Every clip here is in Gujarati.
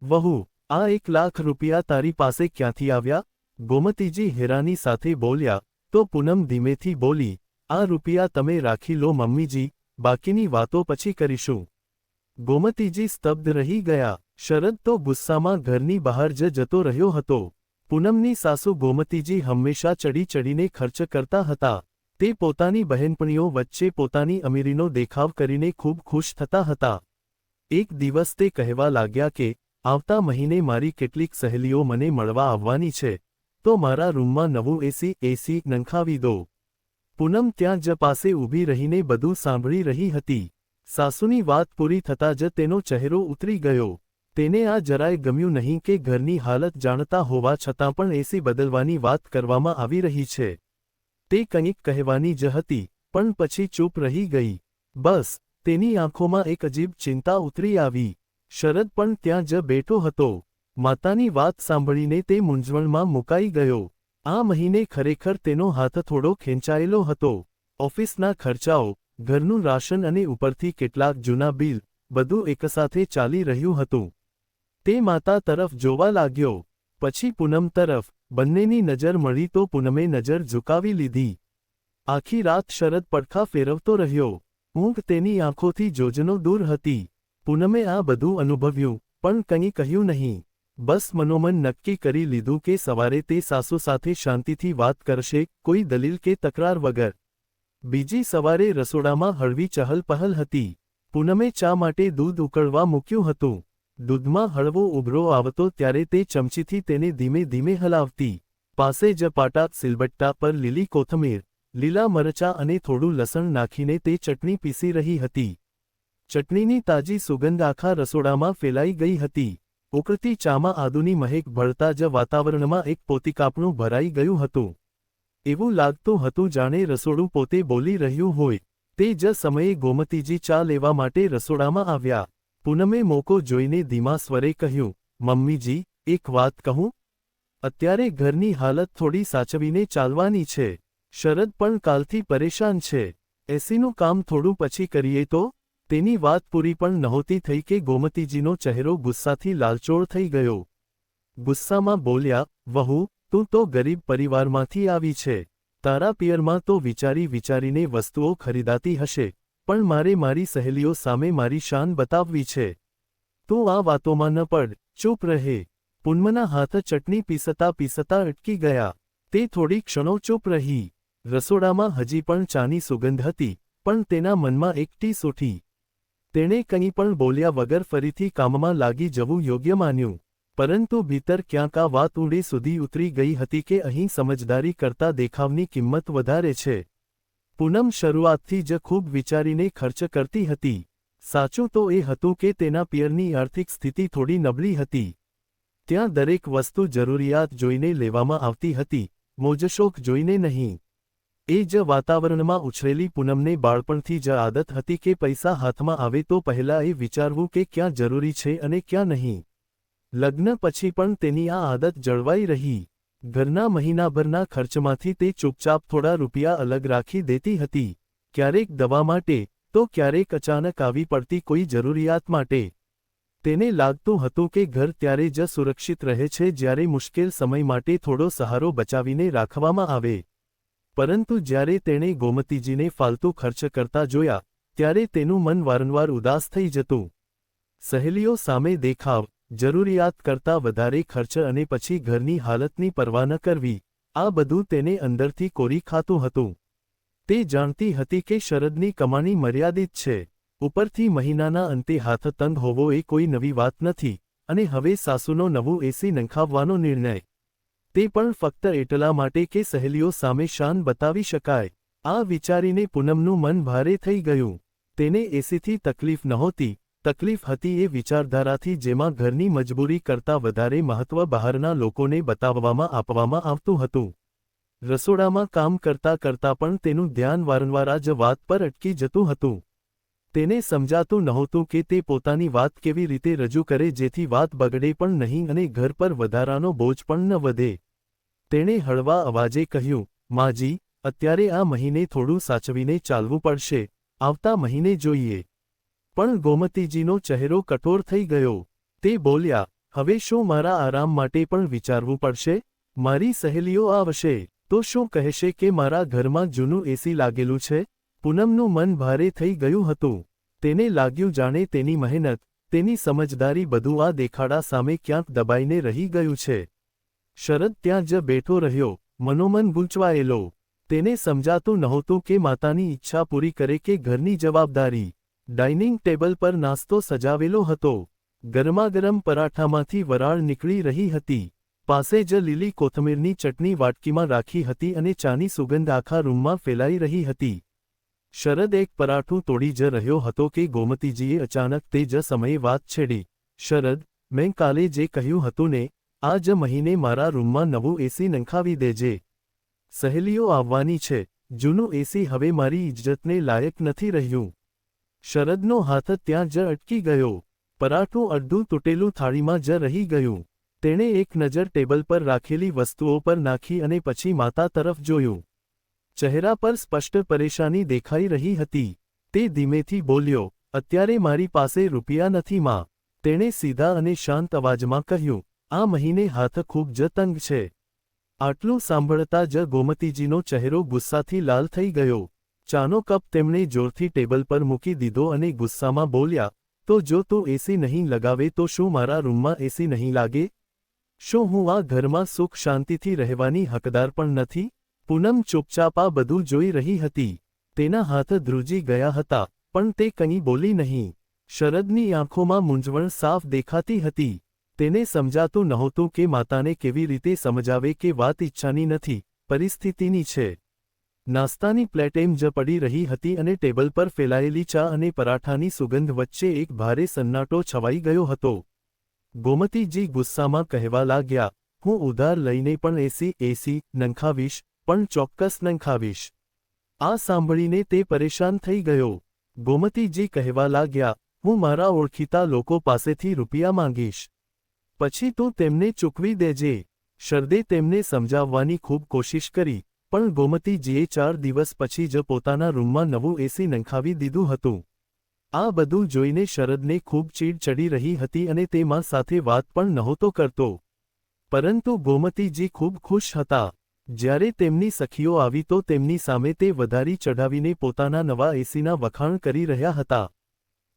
વહુ, આ 1 લાખ રૂપિયા તારી પાસે ક્યાંથી આવ્યા? ગોમતીજી હેરાની સાથે બોલ્યા. તો પૂનમ ધીમેથી બોલી, આ રૂપિયા તમે રાખી લો મમ્મીજી, બાકીની વાતો પછી કરીશું. ગોમતીજી સ્તબ્ધ રહી ગયા. શરદ તો ગુસ્સામાં ઘરની બહાર જ જતો રહ્યો હતો. પૂનમની સાસુ ગોમતીજી હંમેશા ચડી ચડીને ખર્ચ કરતા હતા. તે પોતાની બહેનપણીઓ વચ્ચે પોતાની અમીરીનો દેખાવ કરીને ખૂબ ખુશ થતા હતા. એક દિવસ તે કહેવા લાગ્યા કે આવતા મહિને મારી કેટલીક સહેલીઓ મને મળવા આવવાની છે, તો મારા રૂમમાં નવું એસી નંખાવી દો. પૂનમ ત્યાં જ પાસે ઊભી રહીને બધું સાંભળી રહી હતી. સાસુની વાત પૂરી થતાં જ તેનો ચહેરો ઉતરી ગયો. તેને આ જરાય ગમ્યું નહીં કે ઘરની હાલત જાણતા હોવા છતાં પણ એસી બદલવાની વાત કરવામાં આવી રહી છે. તે કંઈક કહેવાની જ હતી, પણ પછી ચૂપ રહી ગઈ. બસ, તેની આંખોમાં એક અજીબ ચિંતા ઉતરી આવી. શરદ પણ ત્યાં જ બેઠો હતો. માતાની વાત સાંભળીને તે મૂંઝવણમાં મુકાઈ ગયો. આ મહિને ખરેખર તેનો હાથ થોડો ખેંચાયેલો હતો. ઓફિસના ખર્ચાઓ, ઘરનું રાશન અને ઉપરથી કેટલાક જૂના બિલ, બધું એકસાથે ચાલી રહ્યું હતું. તે માતા તરફ જોવા લાગ્યો, પછી પૂનમ તરફ. બંનેની નજર મળી તો પૂનમે નજર ઝુકાવી લીધી. આખી રાત શરદ પડખા ફેરવતો રહ્યો. ઊંઘ તેની આંખોથી જોજનો દૂર હતી. પૂનમે આ બધું અનુભવ્યું, પણ કંઈ કહ્યું નહીં. બસ મનોમન નક્કી કરી લીધું કે સવારે તે સાસુ સાથે શાંતિથી વાત કરશે, કોઈ દલીલ કે તકરાર વગર. બીજી સવારે રસોડામાં હળવી ચહલપહલ હતી. પૂનમે ચા માટે દૂધ ઉકળવા મૂક્યું હતું. દૂધમાં હળવો ઉભરો આવતો ત્યારે તે ચમચીથી તેને ધીમે ધીમે હલાવતી. પાસે જ પાટા સિલબટ્ટા પર લીલી કોથમીર, લીલા મરચાં અને થોડું લસણ નાખીને તે ચટણી પીસી રહી હતી. ચટણીની તાજી સુગંધ આખા રસોડામાં ફેલાઈ ગઈ હતી. ઉકળતી ચામાં આદુની મહેક ભળતા જ વાતાવરણમાં એક પોતીકાપણું ભરાઈ ગયું હતું. એવું લાગતું હતું જાણે રસોડું પોતે બોલી રહ્યું હોય. તે જ સમયે ગોમતીજી ચા લેવા માટે રસોડામાં આવ્યા. પૂનમે મોકો જોઈને ધીમા સ્વરે કહ્યું, મમ્મીજી, એક વાત કહું? અત્યારે ઘરની હાલત થોડી સાચવીને ચાલવાની છે. શરદ પણ કાલથી પરેશાન છે. એસીનું કામ થોડું પછી કરીએ તો? તેની વાત પૂરી પણ નહોતી થઈ કે ગોમતીજીનો ચહેરો ગુસ્સાથી લાલચોળ થઈ ગયો. ગુસ્સામાં બોલ્યા, વહુ, તું તો ગરીબ પરિવારમાંથી આવી છે. તારા પિયરમાં તો વિચારી વિચારીને વસ્તુઓ ખરીદાતી હશે, પણ મારે મારી સહેલીઓ સામે મારી શાન બતાવવી છે. તું આ વાતોમાં ન પડ, ચૂપ રહે. પૂનમના હાથ ચટણી પીસતા પીસતા અટકી ગયા. તે થોડી ક્ષણો ચૂપ રહી. રસોડામાં હજી પણ ચાની સુગંધ હતી, પણ તેના મનમાં એક ટીસ ઉઠી. તેણે કંઈ પણ બોલ્યા વગર ફરીથી કામમાં લાગી જવું યોગ્ય માન્યું. પરંતુ ભીતર ક્યાંક આ વાત ઊંડે સુધી ઉતરી ગઈ હતી કે અહીં સમજદારી કરતાં દેખાવની કિંમત વધારે છે. પૂનમ શરૂઆતથી જ ખૂબ વિચારીને ખર્ચ કરતી હતી. સાચું તો એ હતું કે તેના પિયરની આર્થિક સ્થિતિ થોડી નબળી હતી. ત્યાં દરેક વસ્તુ જરૂરિયાત જોઈને લેવામાં આવતી હતી, મોજશોખ જોઈને નહીં. એ જ વાતાવરણમાં ઉછરેલી પૂનમને બાળપણથી જ આદત હતી કે પૈસા હાથમાં આવે તો પહેલાં એ વિચારવું કે ક્યાં જરૂરી છે અને ક્યાં નહીં. લગ્ન પછી પણ તેની આ આદત જળવાઈ રહી. ઘરના મહિનાભરના ખર્ચમાંથી તે ચૂપચાપ થોડા રૂપિયા અલગ રાખી દેતી હતી. ક્યારેક દવા માટે, તો ક્યારેક અચાનક આવી પડતી કોઈ જરૂરિયાત માટે. તેને લાગતું હતું કે ઘર ત્યારે જ સુરક્ષિત રહે છે જ્યારે મુશ્કેલ સમય માટે થોડો સહારો બચાવીને રાખવામાં આવે. પરંતુ જ્યારે તેણે ગોમતીજીને ફાલતુ ખર્ચ કરતા જોયા, ત્યારે તેનું મન વારંવાર ઉદાસ થઈ જતું. સહેલીઓ સામે દેખાવ, જરૂરિયાત કરતાં વધારે ખર્ચ અને પછી ઘરની હાલતની પરવા ન કરવી, આ બધું તેને અંદરથી કોરી ખાતું હતું. તે જાણતી હતી કે શરદની કમાણી મર્યાદિત છે. ઉપરથી મહિનાના અંતે હાથ તંગ હોવો એ કોઈ નવી વાત નથી, અને હવે સાસુનો નવું એસી નંખાવવાનો નિર્ણય. તે પણ ફક્ત એટલા માટે કે સહેલીઓ સામે શાન બતાવી શકાય. આ વિચારીને પૂનમનું મન ભારે થઈ ગયું. તેને એસીથી તકલીફ નહોતી, તકલીફ હતી એ વિચારધારાથી જેમાં ઘરની મજબૂરી કરતાં વધારે મહત્વ બહારના લોકોને બતાવવામાં આવતું હતું. રસોડામાં કામ કરતાં કરતાં પણ તેનું ધ્યાન વારંવાર આ જ વાત પર અટકી જતું હતું. તેને સમજાતું નહોતું કે તે પોતાની વાત કેવી રીતે રજૂ કરે જેથી વાત બગડે પણ નહીં અને ઘર પર વધારાનો બોજ પણ ન વધે. તેણે હળવા અવાજે કહ્યું, માજી, અત્યારે આ મહિને થોડું સાચવીને ચાલવું પડશે, આવતા મહિને જોઈએ. પણ ગોમતીજીનો ચહેરો કઠોર થઈ ગયો. તે બોલ્યા, હવે શું મારા આરામ માટે પણ વિચારવું પડશે? મારી સહેલીઓ આવશે તો શું કહેશે કે મારા ઘરમાં જૂનું એસી લાગેલું છે? પૂનમનું મન ભારે થઈ ગયું હતું. તેને લાગ્યું જાણે તેની મહેનત, તેની સમજદારી બધું આ દેખાડા સામે ક્યાંક દબાઈને રહી ગયું છે. શરદ ત્યાં જ બેઠો રહ્યો, મનોમન ગૂંચવાયેલો. તેને સમજાતું નહોતું કે માતાની ઈચ્છા પૂરી કરે કે ઘરની જવાબદારી. ડાઇનિંગ ટેબલ પર નાસ્તો સજાવેલો હતો. ગરમાગરમ પરાઠામાંથી વરાળ નીકળી રહી હતી. પાસે જ લીલી કોથમીરની ચટણી વાટકીમાં રાખી હતી અને ચાની સુગંધ આખા રૂમમાં ફેલાઈ રહી હતી. શરદ એક પરાઠું તોડી જ રહ્યો હતો કે ગોમતીજીએ અચાનક તે જ સમયે વાત છેડી. શરદ, મેં કાલે જે કહ્યું હતું ને, આ જ મહિને મારા રૂમમાં નવું એસી નંખાવી દેજે. સહેલીઓ આવવાની છે. જૂનું એસી હવે મારી ઇજ્જતને લાયક નથી રહ્યું. શરદનો હાથ ત્યાં જ અટકી ગયો. પરાઠું અડધું તૂટેલું થાળીમાં જ રહી ગયું. તેણે એક નજર ટેબલ પર રાખેલી વસ્તુઓ પર નાખી અને પછી માતા તરફ જોયું. ચહેરા પર સ્પષ્ટ પરેશાની દેખાઈ રહી હતી. તે ધીમેથી બોલ્યો, અત્યારે મારી પાસે રૂપિયા નથી માં. તેણે સીધા અને શાંત અવાજમાં કહ્યું, આ મહિને હાથ ખૂબ જ તંગ છે. આટલું સાંભળતા જ ગોમતીજીનો ચહેરો ગુસ્સાથી લાલ થઈ ગયો. ચાનો કપ તેમણે જોરથી ટેબલ પર મૂકી દીધો અને ગુસ્સામાં બોલ્યા, તો જો તું એસી નહીં લગાવે તો શું મારા રૂમમાં એસી નહીં લાગે? શું હું આ ઘરમાં સુખ શાંતિથી રહેવાની હકદાર પણ નથી? પૂનમ ચૂપચાપ આ બધું જોઈ રહી હતી. તેના હાથ ધ્રુજી ગયા હતા, પણ તે કંઈ બોલી નહીં. શરદની આંખોમાં મૂંઝવણ સાફ દેખાતી હતી. તેને સમજાતું નહોતું કે માતાને કેવી રીતે સમજાવે કે વાત ઈચ્છાની નથી, પરિસ્થિતિની છે. નાસ્તાની પ્લેટ એમ જ પડી રહી હતી અને ટેબલ પર ફેલાયેલી ચા અને પરાઠાની સુગંધ વચ્ચે એક ભારે સન્નાટો છવાઈ ગયો હતો. ગોમતીજી ગુસ્સામાં કહેવા લાગ્યા, હું ઉધાર લઈને પણ એસી નંખાવીશ, પણ ચોક્કસ નંખાવીશ. આ સાંભળીને તે પરેશાન થઈ ગયો. ગોમતીજી કહેવા લાગ્યા, હું મારા ઓળખીતા લોકો પાસેથી રૂપિયા માંગીશ. પછી તું તેમને ચૂકવી દેજે. શરદે તેમને સમજાવવાની ખૂબ કોશિશ કરી, પણ ગોમતીજીએ 4 દિવસ પછી જ પોતાના રૂમમાં નવું એસી નંખાવી દીધું હતું. આ બધું જોઈને શરદને ખૂબ ચીડ ચડી રહી હતી અને તે માં સાથે વાત પણ નહોતો કરતો. પરંતુ ગોમતીજી ખૂબ ખુશ હતા. જ્યારે તેમની સખીઓ આવી તો તેમની સામે તે વધારી ચઢાવીને પોતાના નવા એસીના વખાણ કરી રહ્યા હતા.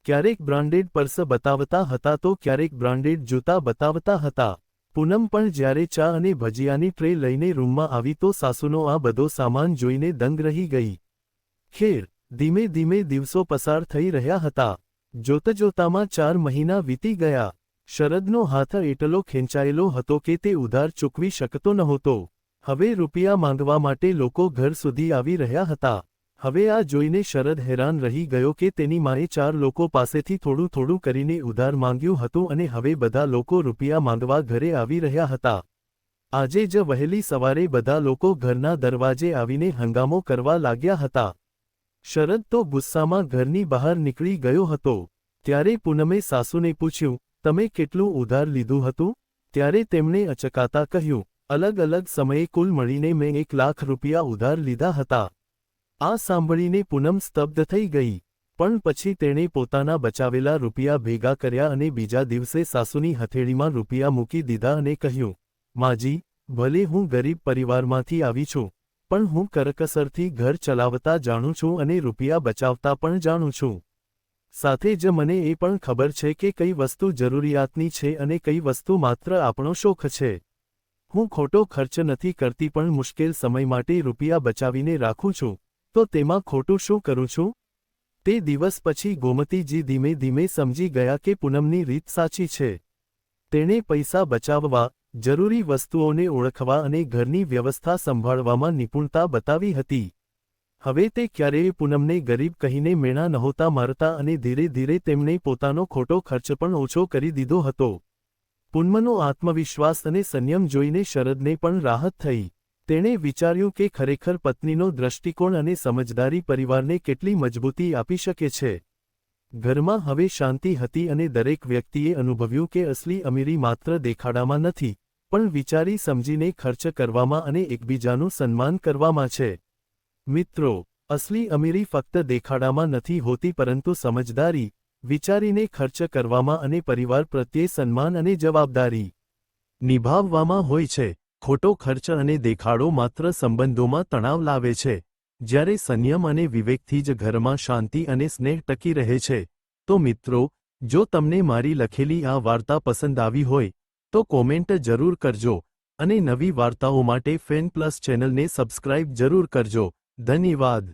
ક્યારેક બ્રાન્ડેડ પર્સ બતાવતા હતા તો ક્યારેક બ્રાન્ડેડ જૂતા બતાવતા હતા. પૂનમ પણ જ્યારે ચા અને ભજીયાની ટ્રે લઈને રૂમમાં આવી તો સાસુનો આ બધો સામાન જોઈને દંગ રહી ગઈ. ખેર, ધીમે ધીમે દિવસો પસાર થઈ રહ્યા હતા. જોતજોતામાં 4 મહિના વીતી ગયા. શરદનો હાથ એટલો ખેંચાયેલો હતો કે તે ઉધાર ચૂકવી શકતો નહોતો. હવે રૂપિયા માંગવા માટે લોકો ઘર સુધી આવી રહ્યા હતા. હવે આ જોઈને શરદ હેરાન રહી ગયો કે તેની માએ 4 લોકો પાસેથી થોડું થોડું કરીને ઉધાર માંગ્યું હતું અને હવે બધા લોકો રૂપિયા માંગવા ઘરે આવી રહ્યા હતા. આજે જ વહેલી સવારે બધા લોકો ઘરના દરવાજે આવીને હંગામો કરવા લાગ્યા હતા. શરદ તો ગુસ્સામાં ઘરની બહાર નીકળી ગયો હતો. ત્યારે પૂનમે સાસુને પૂછ્યું, તમે કેટલું ઉધાર લીધું હતું? ત્યારે તેમણે અચકાતા કહ્યું, અલગ અલગ સમયે કુલ મળીને મેં 1 લાખ રૂપિયા ઉધાર લીધા હતા. આ સાંભળીને પૂનમ સ્તબ્ધ થઈ ગઈ. પણ પછી તેણે પોતાના બચાવેલા રૂપિયા ભેગા કર્યા અને બીજા દિવસે સાસુની હથેળીમાં રૂપિયા મૂકી દીધા અને કહ્યું, માજી, ભલે હું ગરીબ પરિવારમાંથી આવી છું, પણ હું કરકસરથી ઘર ચલાવતા જાણું છું અને રૂપિયા બચાવતા પણ જાણું છું. સાથે જ મને એ પણ ખબર છે કે કઈ વસ્તુ જરૂરિયાતની છે અને કઈ વસ્તુ માત્ર આપણો શોખ છે. હું ખોટો ખર્ચ નથી કરતી પણ મુશ્કેલ સમય માટે રૂપિયા બચાવીને રાખું છું, તો તેમાં ખોટું શું કરું છું? તે દિવસ પછી ગોમતીજી ધીમે ધીમે સમજી ગયા કે પૂનમની રીત સાચી છે. તેણે પૈસા બચાવવા, જરૂરી વસ્તુઓને ઓળખવા અને ઘરની વ્યવસ્થા સંભાળવામાં નિપુણતા બતાવી હતી. હવે તે ક્યારેય પૂનમને ગરીબ કહીને મેણા નહોતા મારતા અને ધીરે ધીરે તેમણે પોતાનો ખોટો ખર્ચ પણ ઓછો કરી દીધો હતો. પૂનમનો આત્મવિશ્વાસ અને સંયમ જોઈને શરદને પણ રાહત થઈ. તેણે વિચાર્યું કે ખરેખર પત્નીનો દૃષ્ટિકોણ અને સમજદારી પરિવારને કેટલી મજબૂતી આપી શકે છે. ઘરમાં હવે શાંતિ હતી અને દરેક વ્યક્તિએ અનુભવ્યું કે અસલી અમીરી માત્ર દેખાડામાં નથી, પણ વિચારી સમજીને ખર્ચ કરવામાં અને એકબીજાનું સન્માન કરવામાં છે. મિત્રો, અસલી અમીરી ફક્ત દેખાડામાં નથી હોતી પરંતુ સમજદારી, વિચારીને ખર્ચ કરવામાં અને પરિવાર પ્રત્યે સન્માન અને જવાબદારી નિભાવવામાં હોય છે. ખોટો ખર્ચ અને દેખાડો માત્ર સંબંધોમાં તણાવ લાવે છે. જ્યારે સંયમ અને વિવેકથી જ ઘરમાં શાંતિ અને સ્નેહ ટકી રહે છે. તો મિત્રો, જો તમને મારી લખેલી આ વાર્તા પસંદ આવી હોય તો કોમેન્ટ જરૂર કરજો અને નવી વાર્તાઓ માટે ફેન પ્લસ ચેનલને સબસ્ક્રાઇબ જરૂર કરજો. ધન્યવાદ.